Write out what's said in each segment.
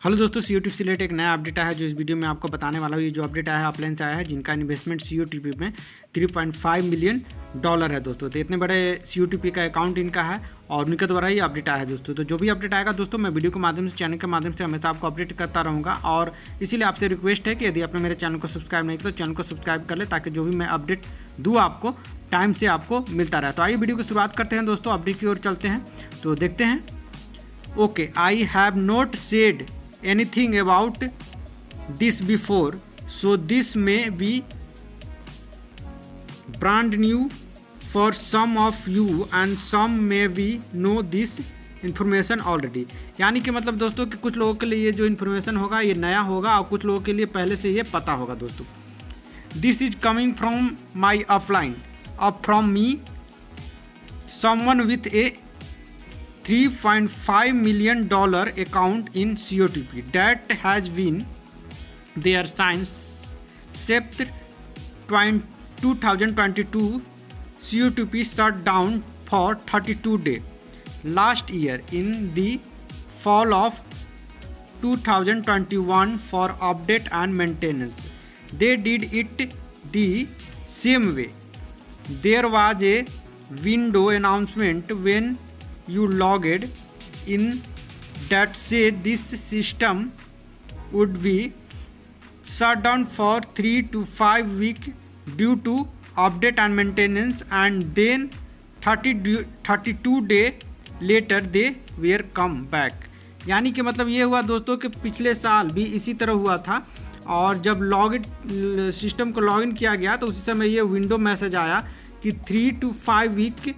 Hello दोस्तों, COTP से related एक नया अपडेट आया है जो इस वीडियो में आपको बताने वाला हूँ। ये जो अपडेट आया है अपलाइन से आया है, जिनका इन्वेस्टमेंट COTP में $3.5 मिलियन है दोस्तों। तो इतने बड़े COTP का अकाउंट इनका है और उनके द्वारा ही अपडेट आया है दोस्तों। तो जो भी अपडेट आएगा दोस्तों, मैं वीडियो के माध्यम से, चैनल के माध्यम से हमेशा आपको अपडेट करता रहूँगा। और इसीलिए आपसे रिक्वेस्ट है कि यदि आपने मेरे चैनल को सब्सक्राइब नहीं किया तो चैनल को सब्सक्राइब कर ले, ताकि जो भी मैं अपडेट दूँ आपको टाइम से आपको मिलता रहे। तो आइए वीडियो की शुरुआत करते हैं दोस्तों, अपडेट की ओर चलते हैं तो देखते हैं। Okay, I have not said anything about this before, so this may be brand new for some of you and some may be know this information already। यानी कि मतलब दोस्तों कि कुछ लोगों के लिए ये जो इन्फॉर्मेशन होगा ये नया होगा और कुछ लोगों के लिए पहले से ये पता होगा दोस्तों। This is coming from my upline और from me, someone with a $3.5 million account in COTP that has been there since September 2022. COTP shut down for 32 days last year in the fall of 2021 for update and maintenance. They did it the same way. There was a window announcement when you logged in that said this system would be shut down for 3 to 5 weeks due to update and maintenance, and then 32 days later they were come back। यानी कि मतलब ये हुआ दोस्तों कि पिछले साल भी इसी तरह हुआ था और जब सिस्टम को लॉगिन किया गया तो उसी समय ये विंडो मैसेज आया कि 3 to 5 वीक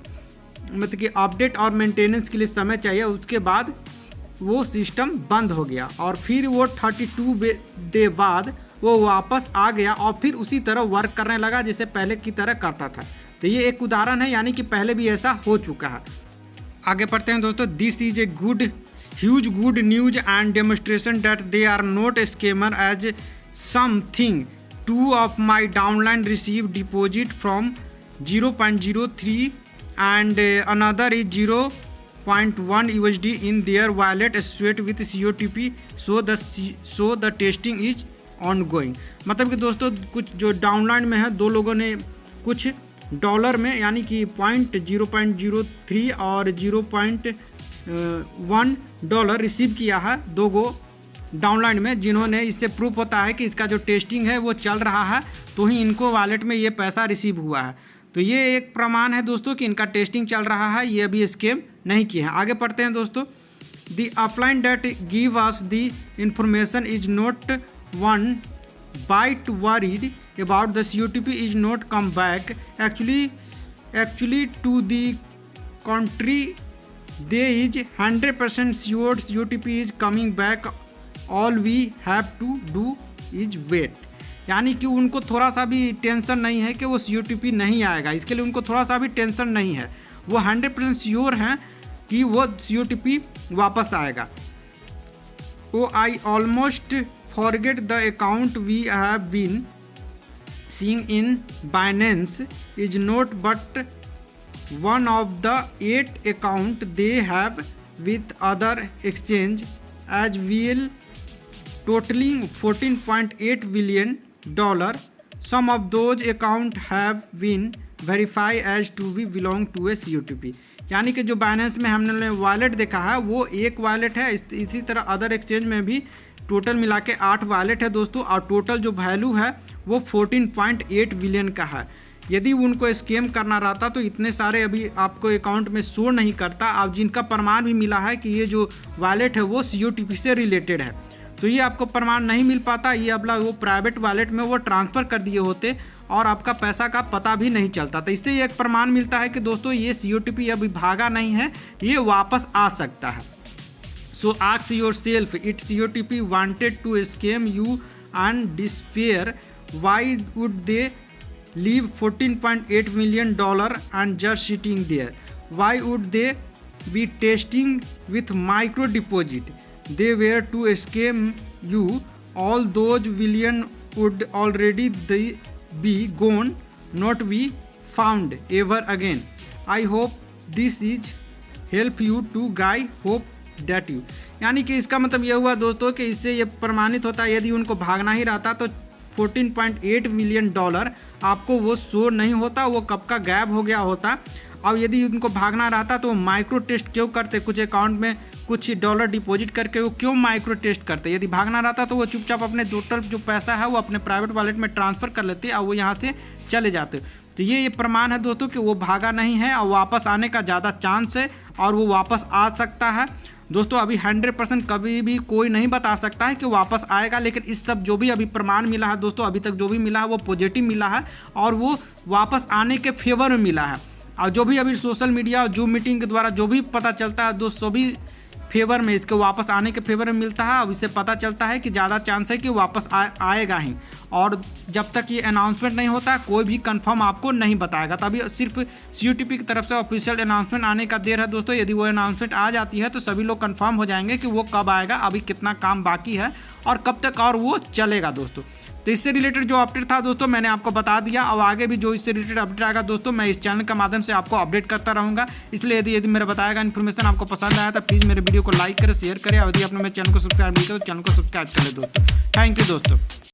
मतलब कि अपडेट और मेंटेनेंस के लिए समय चाहिए। उसके बाद वो सिस्टम बंद हो गया और फिर वो 32 डे बाद वो वापस आ गया और फिर उसी तरह वर्क करने लगा जैसे पहले की तरह करता था। तो ये एक उदाहरण है, यानी कि पहले भी ऐसा हो चुका है। आगे पढ़ते हैं दोस्तों। This is a huge good news and demonstration that they are not scammer as something. 2 of my downline receive deposit from 0.03 and another is 0.1 USD in their wallet associated with COTP, so the testing is ongoing। मतलब कि दोस्तों कुछ जो downline में है, दो लोगों ने कुछ डॉलर में यानी कि 0.03 और 0.1 डॉलर रिसीव किया है, दो गो डाउनलाइन में, जिन्होंने इससे प्रूफ होता है कि इसका जो टेस्टिंग है वो चल रहा है, तो ही इनको वॉलेट में ये पैसा रिसीव हुआ है। तो ये एक प्रमाण है दोस्तों कि इनका टेस्टिंग चल रहा है, ये अभी स्कैम नहीं किए हैं। आगे पढ़ते हैं दोस्तों। The upline that give us the information is not one bit worried about the COTP is not come back. Actually to the country they is 100% sure COTP is coming back, all we have to do is wait. यानी कि उनको थोड़ा सा भी tension नहीं है कि वो COTP नहीं आएगा, इसके लिए उनको थोड़ा सा भी टेंशन नहीं है। वो 100% श्योर हैं कि वो COTP वापस आएगा। Oh I almost forget the account we have been seeing in Binance is not but one of the 8 account they have with other exchange as well, totaling $14.8 billion. Some of those accounts have been verified as to be belong to a COTP। यानी कि जो Binance में हमने wallet देखा है वो एक wallet है, इसी तरह अदर एक्सचेंज में भी टोटल मिला के 8 वॉलेट है दोस्तों, और टोटल जो वैल्यू है वो 14.8 बिलियन का है। यदि उनको स्कैम करना रहता तो इतने सारे अभी आपको अकाउंट में शो नहीं करता। अब जिनका प्रमाण भी मिला है कि ये जो वॉलेट है वो COTP से रिलेटेड है, तो ये आपको प्रमाण नहीं मिल पाता। ये अपना वो प्राइवेट वॉलेट में वो ट्रांसफ़र कर दिए होते और आपका पैसा का पता भी नहीं चलता। तो इससे ये एक प्रमाण मिलता है कि दोस्तों ये COTP अभी भागा नहीं है, ये वापस आ सकता है। So ask yourself, it COTP wanted to scam you and disappear, why would they leave $14.8 million and just sitting there? Why would they be testing with micro deposit? They were to scam you. All those billion would already be gone, not be found ever again. I hope this is help you to guy. Hope dative, यानी कि इसका मतलब ये हुआ दोस्तों कि इससे ये प्रमाणित होता है यदि उनको भागना ही रहता तो $14.8 मिलियन आपको वो शो नहीं होता, वो कब का गायब हो गया होता। और यदि उनको भागना रहता तो माइक्रो टेस्ट क्यों करते, कुछ अकाउंट में कुछ डॉलर डिपॉजिट करके वो क्यों माइक्रो टेस्ट करते। यदि भागना रहता तो वो चुपचाप अपने टोटल जो पैसा है वो अपने प्राइवेट वॉलेट में ट्रांसफ़र कर लेते और वो यहाँ से चले जाते। तो ये प्रमाण है दोस्तों कि वो भागा नहीं है और वापस आने का ज़्यादा चांस है और वो वापस आ सकता है। दोस्तों अभी 100% कभी भी कोई नहीं बता सकता है कि वापस आएगा, लेकिन इस सब जो भी अभी प्रमाण मिला है दोस्तों, अभी तक जो भी मिला है वो पॉजिटिव मिला है और वो वापस आने के फेवर में मिला है। और जो भी अभी सोशल मीडिया और जूम मीटिंग के द्वारा जो भी पता चलता है दोस्तों, सभी फेवर में, इसके वापस आने के फेवर में मिलता है। अब इससे पता चलता है कि ज़्यादा चांस है कि वापस आएगा ही, और जब तक ये अनाउंसमेंट नहीं होता है कोई भी कंफर्म आपको नहीं बताएगा। तो अभी सिर्फ CUTP की तरफ से ऑफिशियल अनाउंसमेंट आने का देर है दोस्तों। यदि वो अनाउंसमेंट आ जाती है तो सभी लोग कंफर्म हो जाएंगे कि वो कब आएगा, अभी कितना काम बाकी है और कब तक और वो चलेगा दोस्तों। तो इससे रिलेटेड जो अपडेट था दोस्तों मैंने आपको बता दिया, और आगे भी जो इससे रिलेटेड अपडेट आएगा दोस्तों मैं इस चैनल के माध्यम से आपको अपडेट करता रहूँगा। इसलिए यदि मेरा बताया गया इन्फॉर्मेशन आपको पसंद आया तो प्लीज़ मेरे वीडियो को लाइक करें, शेयर करें, और यदि आपने मेरे चैनल को सब्सक्राइब नहीं किया तो चैनल को सब्सक्राइब करें दोस्तों। थैंक यू दोस्तों।